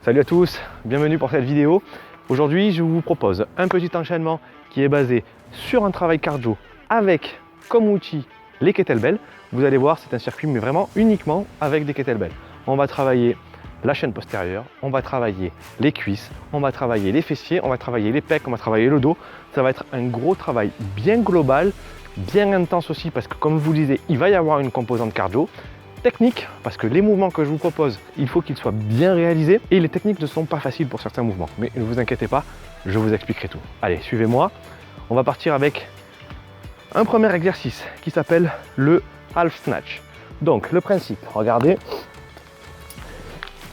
Salut à tous, bienvenue pour cette vidéo. Aujourd'hui, je vous propose un petit enchaînement qui est basé sur un travail cardio avec comme outil les kettlebells. Vous allez voir, c'est un circuit mais vraiment uniquement avec des kettlebells. On va travailler la chaîne postérieure, on va travailler les cuisses, on va travailler les fessiers, on va travailler les pecs, on va travailler le dos. Ça va être un gros travail bien global, bien intense aussi parce que comme je vous le disais, il va y avoir une composante cardio. Technique, parce que les mouvements que je vous propose, il faut qu'ils soient bien réalisés et les techniques ne sont pas faciles pour certains mouvements. Mais ne vous inquiétez pas, je vous expliquerai tout. Allez, suivez-moi. On va partir avec un premier exercice qui s'appelle le half snatch. Donc le principe, regardez,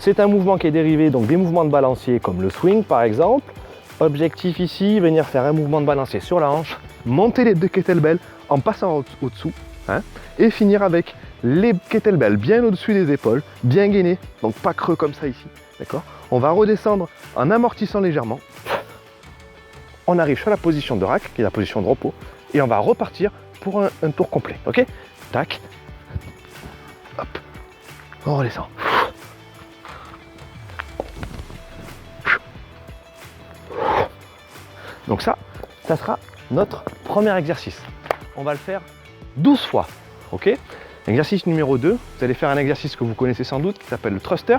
c'est un mouvement qui est dérivé donc des mouvements de balancier comme le swing par exemple. Objectif ici, venir faire un mouvement de balancier sur la hanche, monter les deux kettlebells en passant au-dessous et finir avec les kettlebells bien au-dessus des épaules, bien gainés, donc pas creux comme ça ici, d'accord? On va redescendre en amortissant légèrement. On arrive sur la position de rack, qui est la position de repos, et on va repartir pour un tour complet, ok? Tac, hop, on redescend. Donc ça sera notre premier exercice. On va le faire 12 fois, ok? Exercice numéro 2, vous allez faire un exercice que vous connaissez sans doute qui s'appelle le thruster.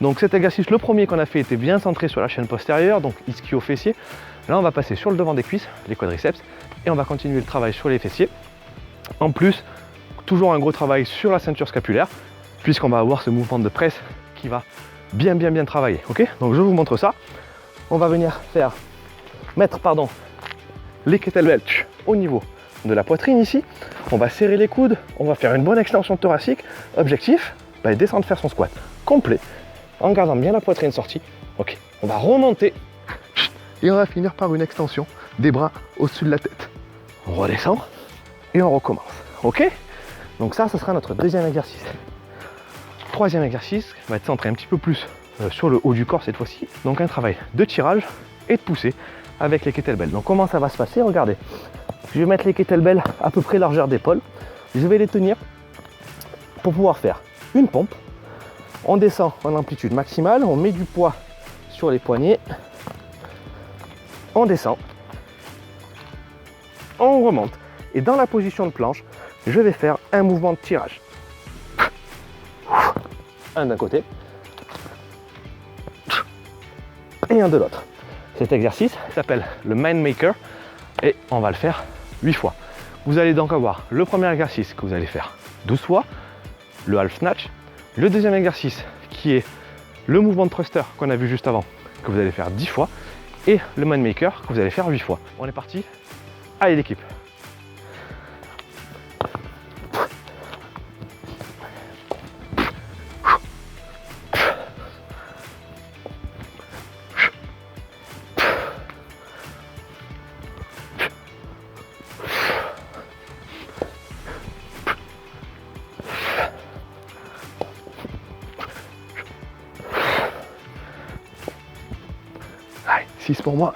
Donc cet exercice, le premier qu'on a fait était bien centré sur la chaîne postérieure, donc ischio fessier. Là on va passer sur le devant des cuisses, les quadriceps, et on va continuer le travail sur les fessiers. En plus, toujours un gros travail sur la ceinture scapulaire, puisqu'on va avoir ce mouvement de presse qui va bien travailler, ok? Donc je vous montre ça. On va venir mettre les kettlebells au niveau de la poitrine ici, on va serrer les coudes, on va faire une bonne extension thoracique. Objectif, descendre faire son squat complet en gardant bien la poitrine sortie. Ok, on va remonter et on va finir par une extension des bras au-dessus de la tête. On redescend et on recommence. Ok, donc ça sera notre deuxième exercice. Troisième exercice va être centré un petit peu plus sur le haut du corps cette fois-ci. Donc un travail de tirage et de poussée avec les kettlebells. Donc comment ça va se passer? Regardez. Je vais mettre les kettlebells à peu près largeur d'épaule. Je vais les tenir pour pouvoir faire une pompe. On descend en amplitude maximale, on met du poids sur les poignets. On descend. On remonte. Et dans la position de planche, je vais faire un mouvement de tirage. Un d'un côté et un de l'autre. Cet exercice s'appelle le Mind Maker et on va le faire 8 fois. Vous allez donc avoir le premier exercice que vous allez faire 12 fois, le half snatch, le deuxième exercice qui est le mouvement de thruster qu'on a vu juste avant, que vous allez faire 10 fois, et le Mind Maker que vous allez faire 8 fois. On est parti, allez l'équipe. Allez, 6 pour moi.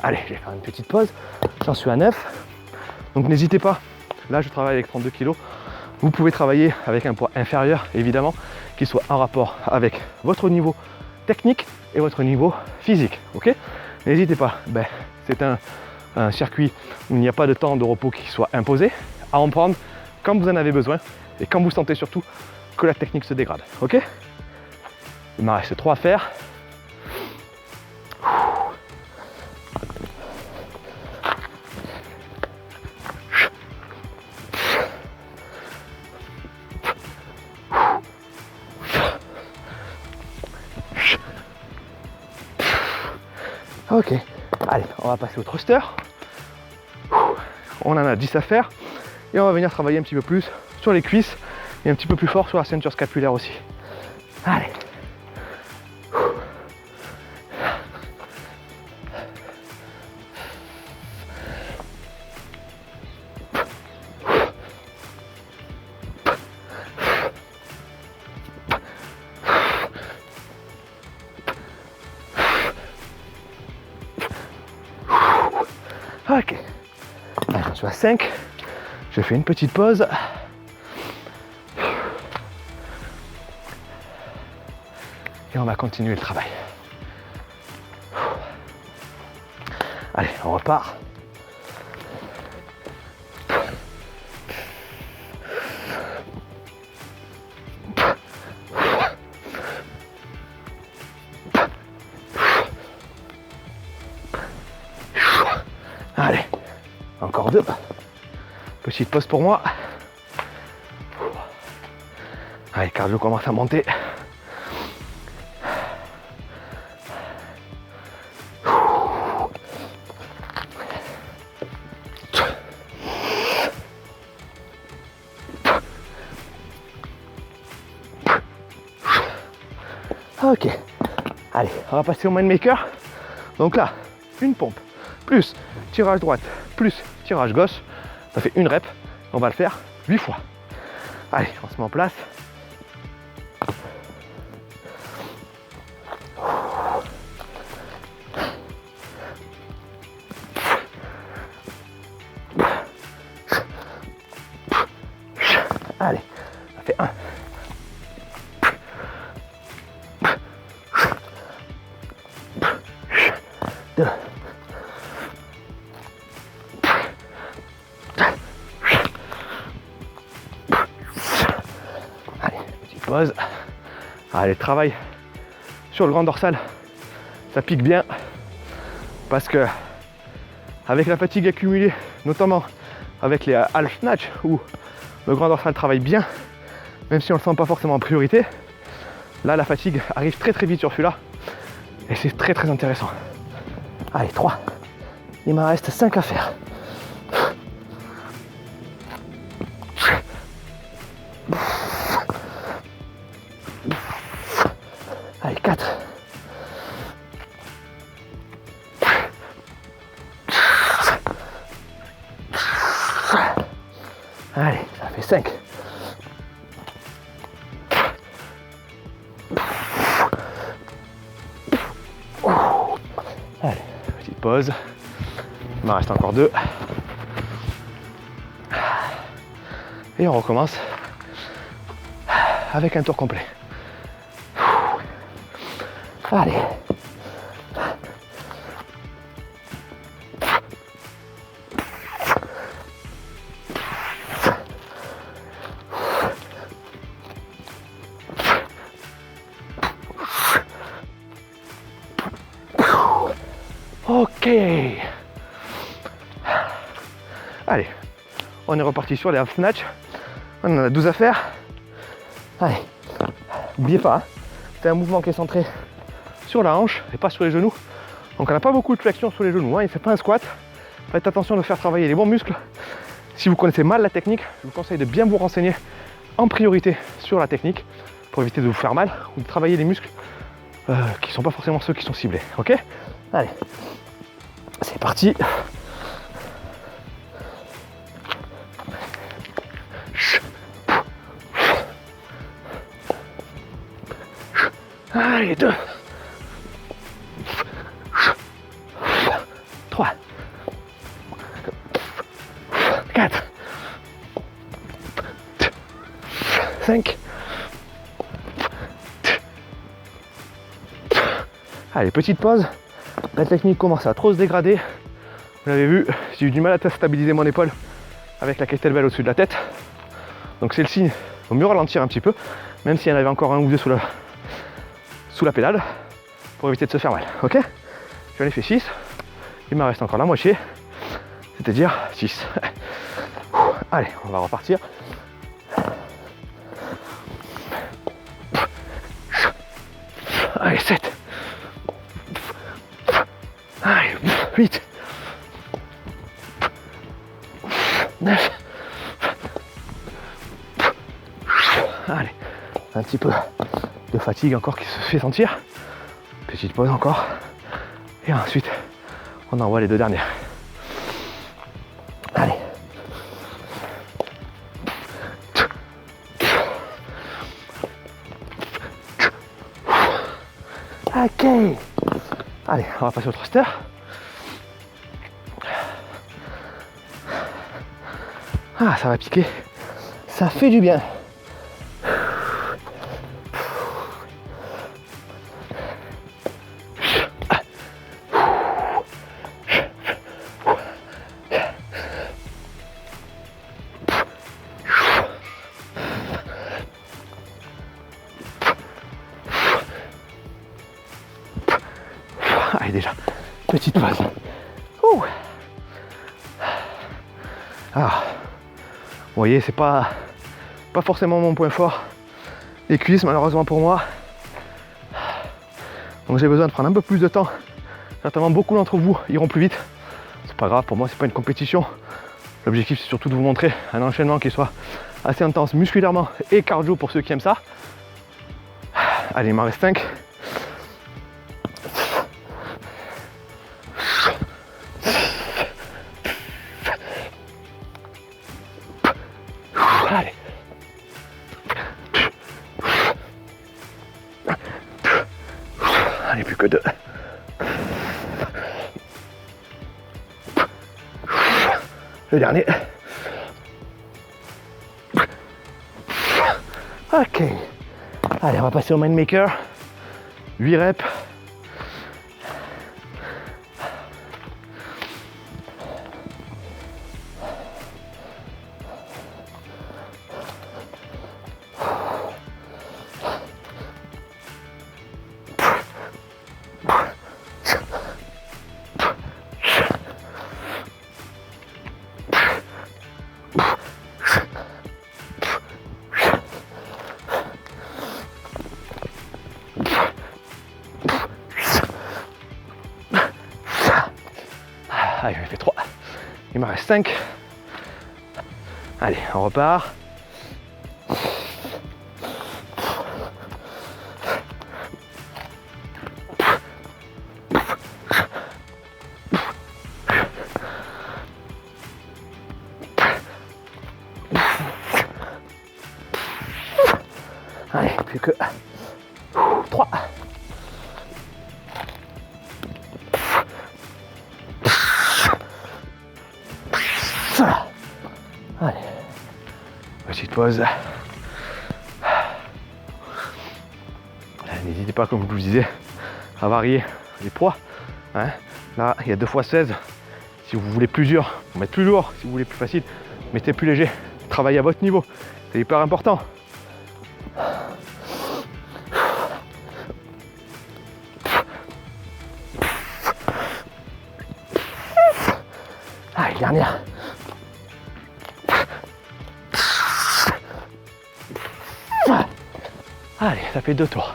Allez, je vais faire une petite pause. J'en suis à 9. Donc n'hésitez pas. Là, je travaille avec 32 kg. Vous pouvez travailler avec un poids inférieur, évidemment, qui soit en rapport avec votre niveau technique et votre niveau physique. Ok? N'hésitez pas. C'est un circuit où il n'y a pas de temps de repos qui soit imposé. À en prendre quand vous en avez besoin et quand vous sentez surtout que la technique se dégrade. Ok? Il m'en reste 3 à faire. Ok, allez, on va passer au thruster. On en a 10 à faire. Et on va venir travailler un petit peu plus sur les cuisses et un petit peu plus fort sur la ceinture scapulaire aussi. Allez. Ok. Allez, je suis à 5. Je fais une petite pause. Et on va continuer le travail. Allez, on repart. Allez, encore 2. Petite pause pour moi. Allez, cardio commence à monter. Ok, allez, on va passer au mind maker. Donc là, une pompe, plus tirage droite, plus tirage gauche, ça fait une rep. On va le faire 8 fois. Allez, on se met en place. Allez, ça fait 1. Allez, petite pause. Allez, travail sur le grand dorsal. Ça pique bien parce que avec la fatigue accumulée, notamment avec les half snatch où le grand dorsal travaille bien, même si on ne le sent pas forcément en priorité, là la fatigue arrive très très vite sur celui-là et c'est très très intéressant. Allez, 3. Il m'en reste 5 à faire. Allez, 4. Allez, ça fait 5. Allez, petite pause. Il m'en reste encore 2. Et on recommence avec un tour complet. Allez. Ok. Allez, on est reparti sur les half snatch. On en a 12 à faire. Allez, n'oubliez pas, hein, c'est un mouvement qui est centré sur la hanche et pas sur les genoux. Donc on n'a pas beaucoup de flexion sur les genoux, hein, et c'est pas un squat. Faites attention de faire travailler les bons muscles. Si vous connaissez mal la technique, je vous conseille de bien vous renseigner en priorité sur la technique pour éviter de vous faire mal ou de travailler les muscles qui ne sont pas forcément ceux qui sont ciblés. Ok? Allez, c'est parti. Allez, 2. 3. 4. 5. Allez, petite pause. La technique commence à trop se dégrader. Vous l'avez vu, j'ai eu du mal à stabiliser mon épaule avec la kettlebell au-dessus de la tête. Donc c'est le signe, il vaut mieux ralentir un petit peu, même s'il y en avait encore un ou deux sous la pédale, pour éviter de se faire mal. Ok? J'en ai fait 6. Il m'en reste encore la moitié, c'est-à-dire 6. Allez, on va repartir. Allez, 7. Allez, 8. 9. Allez, un petit peu de fatigue encore qui se fait sentir. Petite pause encore. Et ensuite, on envoie les 2 dernières. Allez. Ok. Allez, on va passer au thruster. Ah, ça va piquer. Ça fait du bien. Allez, déjà, petite pause. Ouh. Ah, vous voyez, c'est pas forcément mon point fort, les cuisses, malheureusement pour moi. Donc j'ai besoin de prendre un peu plus de temps. Certainement beaucoup d'entre vous iront plus vite. C'est pas grave, pour moi c'est pas une compétition. L'objectif c'est surtout de vous montrer un enchaînement qui soit assez intense musculairement et cardio pour ceux qui aiment ça. Allez, il m'en reste 5. Allez. Allez, plus que 2. Le dernier. Ok. Allez, on va passer au mind maker. 8 reps. Allez, j'en ai fait 3. Il m'en reste 5. Allez, on repart. Allez, plus que 3. Allez, petite pause. N'hésitez pas, comme je vous le disais, à varier les poids. Hein. Là, il y a 2 x 16. Si vous voulez plus dur, vous mettez plus lourd. Si vous voulez plus facile, mettez plus léger. Travaillez à votre niveau. C'est hyper important. Allez, dernière. Allez, ça fait 2 tours.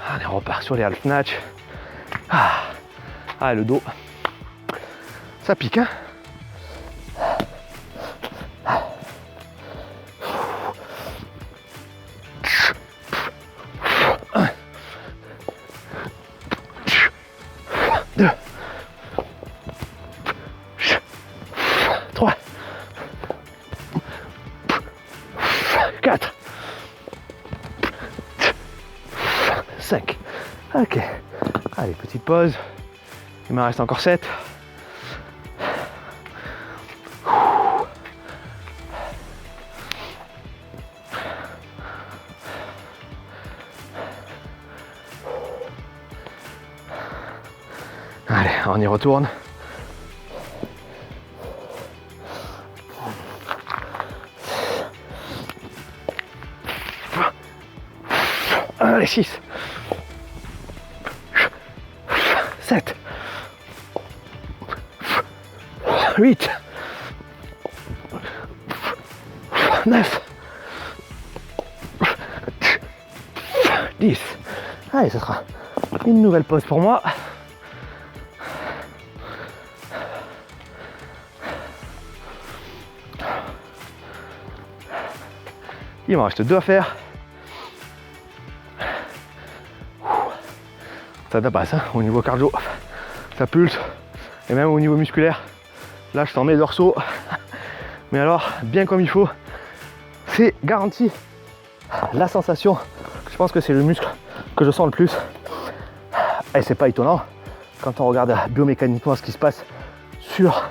Allez, on repart sur les half snatch. Ah, le dos. Ça pique, hein. Un. 2. 3. 4. 5. Ok. Allez, petite pause. Il m'en reste encore 7. Allez, on y retourne. Allez, 6. 7. 8. 9. 10. Allez, ce sera une nouvelle pause pour moi. Il m'en reste 2 à faire. Ça tabasse, hein, au niveau cardio, ça pulse, et même au niveau musculaire. Là, je sens mes dorsaux, mais alors, bien comme il faut, c'est garanti. La sensation, je pense que c'est le muscle que je sens le plus. Et c'est pas étonnant quand on regarde biomécaniquement ce qui se passe sur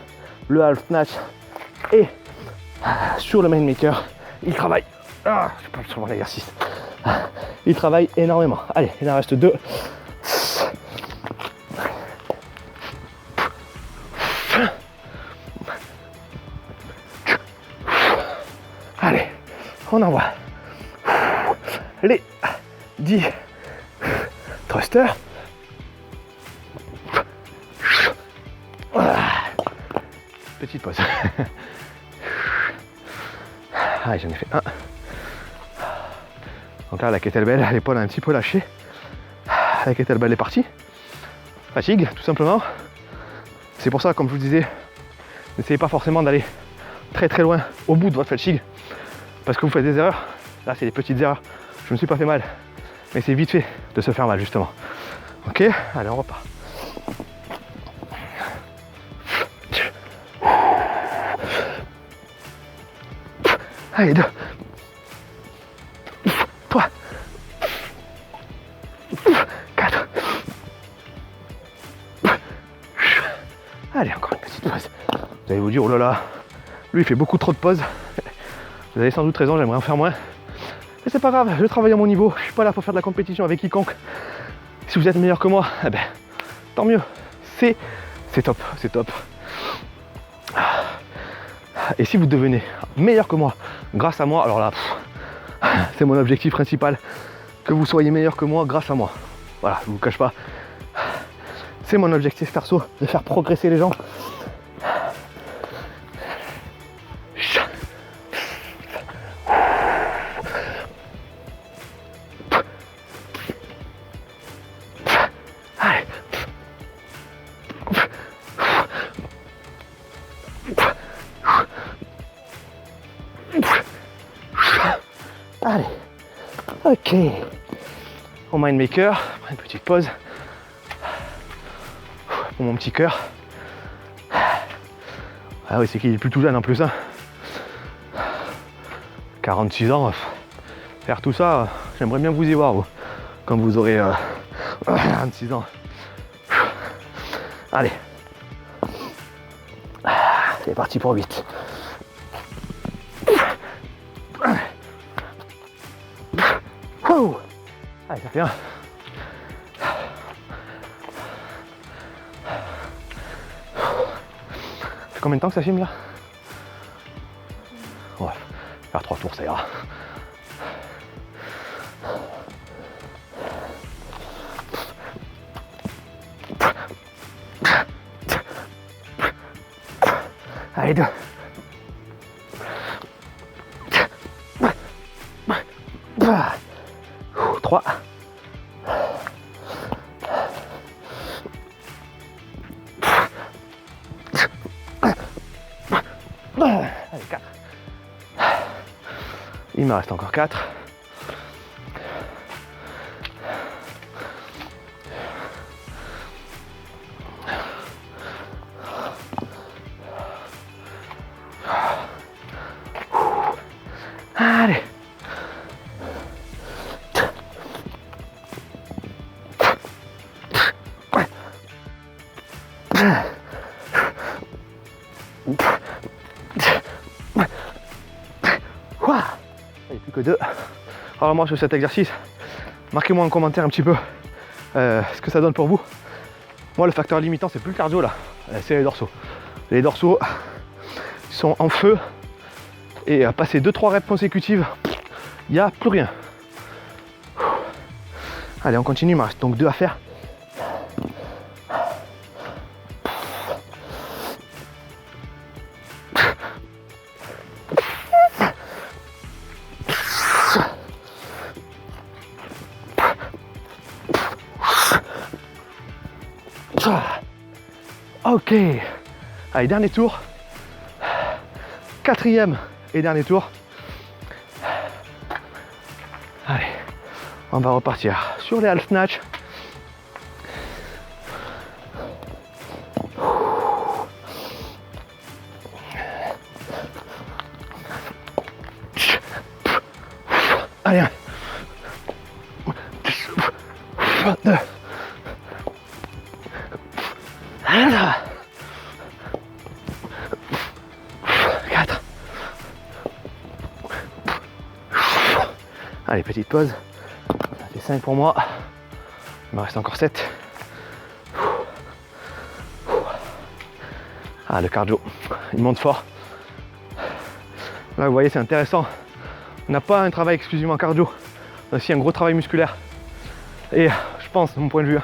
le half snatch et sur le main maker, il travaille. Ah, je peux sur mon exercice. Il travaille énormément. Allez, il en reste 2. Allez, on envoie les 10 thrusters. Petite pause. Allez, j'en ai fait un. Donc là, la kettlebell, l'épaule a un petit peu lâché. La kettlebell est partie. Fatigue, tout simplement. C'est pour ça, comme je vous disais, n'essayez pas forcément d'aller très très loin au bout de votre fatigue. Parce que vous faites des erreurs. Là, c'est des petites erreurs. Je me suis pas fait mal. Mais c'est vite fait de se faire mal, justement. Ok, allez, on repart. Allez, 2. 3. 4. Allez, encore une petite pause. Vous allez vous dire, oh là là, lui il fait beaucoup trop de pauses. Vous avez sans doute raison, j'aimerais en faire moins. Mais c'est pas grave, je travaille à mon niveau. Je suis pas là pour faire de la compétition avec quiconque. Si vous êtes meilleur que moi, eh ben, tant mieux. C'est top, c'est top. Et si vous devenez meilleur que moi, grâce à moi, alors là, c'est mon objectif principal, que vous soyez meilleur que moi grâce à moi. Voilà, je vous cache pas. C'est mon objectif perso, de faire progresser les gens. Allez. Allez, ok. Au mind maker, une petite pause pour mon petit cœur. Ah oui, c'est qu'il est plus tout jeune en plus. Hein. 46 ans, faire tout ça, j'aimerais bien vous y voir, vous, quand vous aurez 46 ans. Allez, c'est parti pour 8. Allez, ça fait un. Ça fait combien de temps que ça filme là? Ouais, faire 3 tours ça ira. Allez, 2. 3. Allez, 4. Il me reste encore 4. Allez. Il n'y a plus que 2. Alors moi sur cet exercice, marquez-moi en commentaire un petit peu ce que ça donne pour vous. Moi le facteur limitant c'est plus le cardio là, c'est les dorsaux. Les dorsaux sont en feu et à passer 2-3 reps consécutives, il n'y a plus rien. Allez on continue, il me reste donc 2 à faire. Ok, allez dernier tour, 4e et dernier tour. Allez, on va repartir sur les half snatch. Allez, 1, 2. Allez, petite pause. Ça fait 5 pour moi. Il me reste encore 7. Ah, le cardio, il monte fort. Là, vous voyez, c'est intéressant. On n'a pas un travail exclusivement cardio. On a aussi un gros travail musculaire. Et je pense, de mon point de vue,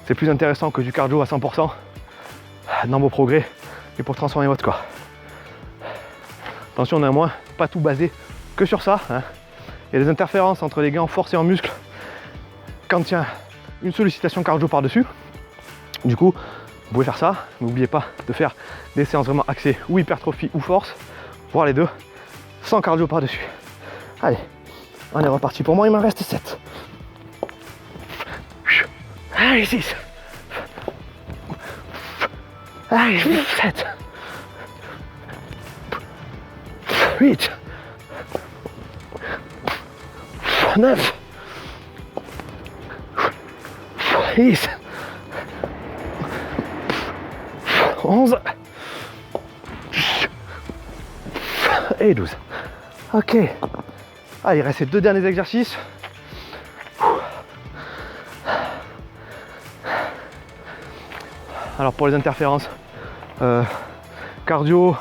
c'est plus intéressant que du cardio à 100% dans vos progrès et pour transformer votre corps. Attention néanmoins, pas tout basé que sur ça. Hein. Il y a des interférences entre les gains en force et en muscle quand il y a une sollicitation cardio par-dessus. Du coup, vous pouvez faire ça. N'oubliez pas de faire des séances vraiment axées ou hypertrophie ou force, voire les deux, sans cardio par-dessus. Allez, on est reparti. Pour moi, il m'en reste 7. Allez, 6. Allez, 7. 8. 9. 10. 11. Et 12. Ok. Ah, il reste les 2 derniers exercices. Alors pour les interférences cardio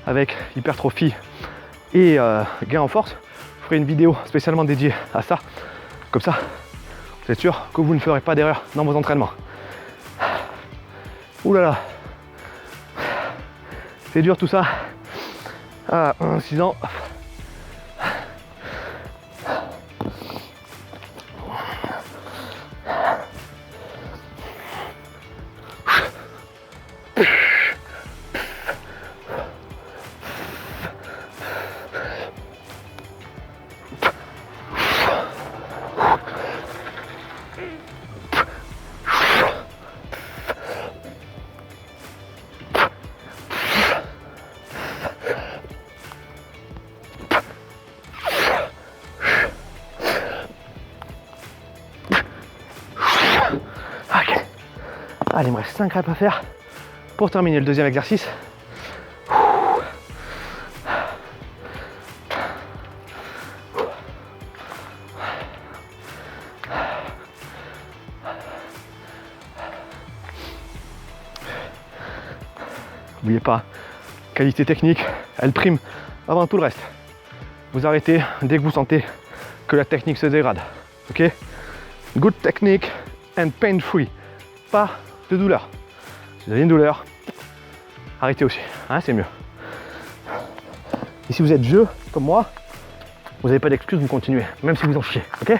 avec hypertrophie et gain en force, je ferai une vidéo spécialement dédiée à ça. Comme ça, vous êtes sûr que vous ne ferez pas d'erreur dans vos entraînements. Ouh là là, c'est dur tout ça. À 6 ans. Allez, il me reste 5 reps à faire pour terminer le 2e exercice. N'oubliez pas, qualité technique, elle prime avant tout le reste. Vous arrêtez dès que vous sentez que la technique se dégrade. Ok? Good technique and pain free. Pas de douleur. Si vous avez une douleur, arrêtez aussi, hein, c'est mieux. Et si vous êtes vieux, comme moi, vous n'avez pas d'excuse, vous continuez, même si vous en chiez, ok?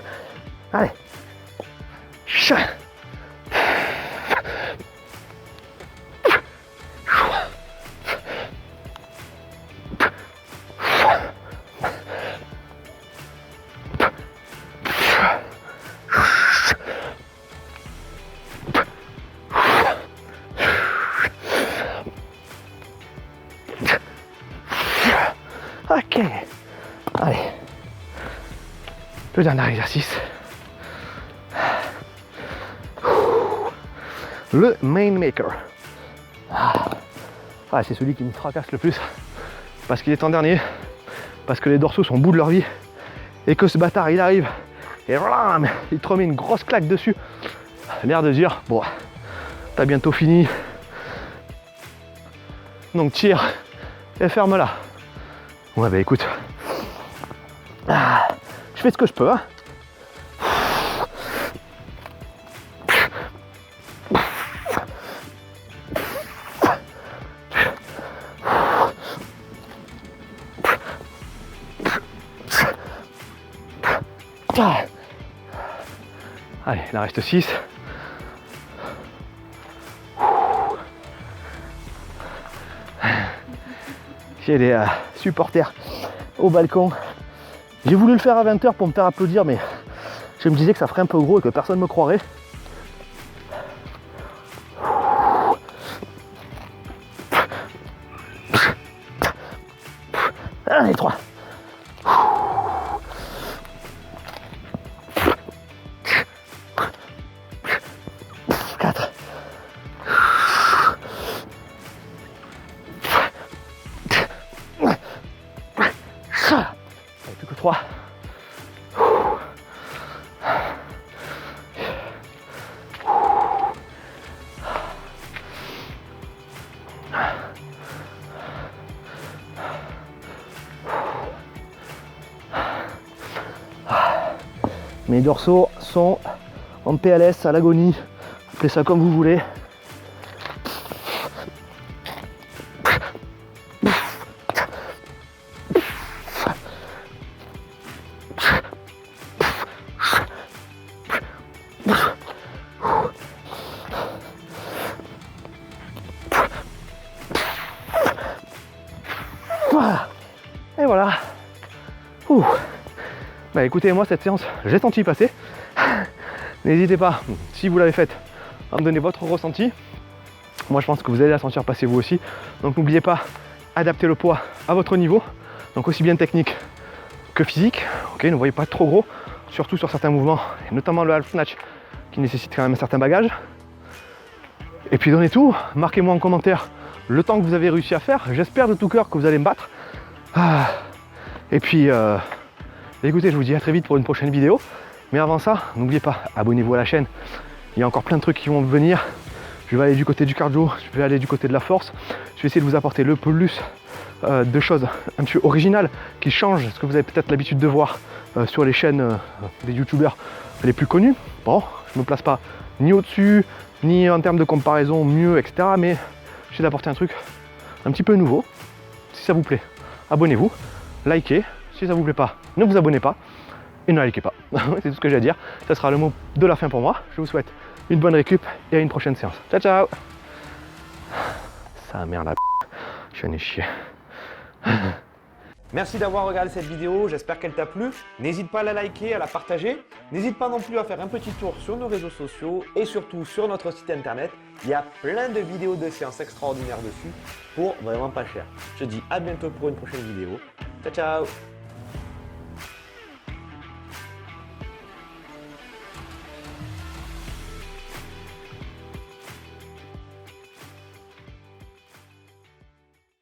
Allez. Ok, allez, le dernier exercice, le main maker. C'est celui qui me fracasse le plus, parce qu'il est en dernier, parce que les dorsaux sont au bout de leur vie, et que ce bâtard il arrive, et voilà, il te remet une grosse claque dessus, l'air de dire, bon, t'as bientôt fini, donc tire, et ferme-la. Ouais bah écoute, je fais ce que je peux, hein. Allez, il en reste 6. J'ai des supporters au balcon. J'ai voulu le faire à 20h pour me faire applaudir, mais je me disais que ça ferait un peu gros et que personne ne me croirait. Allez, 3. 4. 3. Mes dorsaux sont en PLS, à l'agonie, appelez ça comme vous voulez. Voilà. Et voilà. Ouh. Bah écoutez, moi cette séance, j'ai senti passer. N'hésitez pas, si vous l'avez faite, à me donner votre ressenti. Moi je pense que vous allez la sentir passer vous aussi. Donc n'oubliez pas, adapter le poids à votre niveau. Donc aussi bien technique que physique. Ok, ne voyez pas trop gros, surtout sur certains mouvements, et notamment le half snatch qui nécessite quand même un certain bagage. Et puis donnez tout, marquez-moi en commentaire le temps que vous avez réussi à faire. J'espère de tout cœur que vous allez me battre. Et puis écoutez, je vous dis à très vite pour une prochaine vidéo. Mais avant ça, n'oubliez pas, abonnez-vous à la chaîne. Il y a encore plein de trucs qui vont venir. Je vais aller du côté du cardio, je vais aller du côté de la force. Je vais essayer de vous apporter le plus de choses un petit peu originales qui changent ce que vous avez peut-être l'habitude de voir sur les chaînes des youtubeurs les plus connus. Bon, je ne me place pas ni au-dessus, ni en termes de comparaison mieux, etc. Mais j'essaie d'apporter un truc un petit peu nouveau. Si ça vous plaît, abonnez-vous, likez. Si ça vous plaît pas, ne vous abonnez pas et ne likez pas. C'est tout ce que j'ai à dire. Ça sera le mot de la fin pour moi. Je vous souhaite une bonne récup et à une prochaine séance. Ciao ciao. Ça merde la p***. Je suis un chier. Merci d'avoir regardé cette vidéo, j'espère qu'elle t'a plu. N'hésite pas à la liker, à la partager. N'hésite pas non plus à faire un petit tour sur nos réseaux sociaux et surtout sur notre site internet. Il y a plein de vidéos de séances extraordinaires dessus pour vraiment pas cher. Je te dis à bientôt pour une prochaine vidéo. Ciao ciao.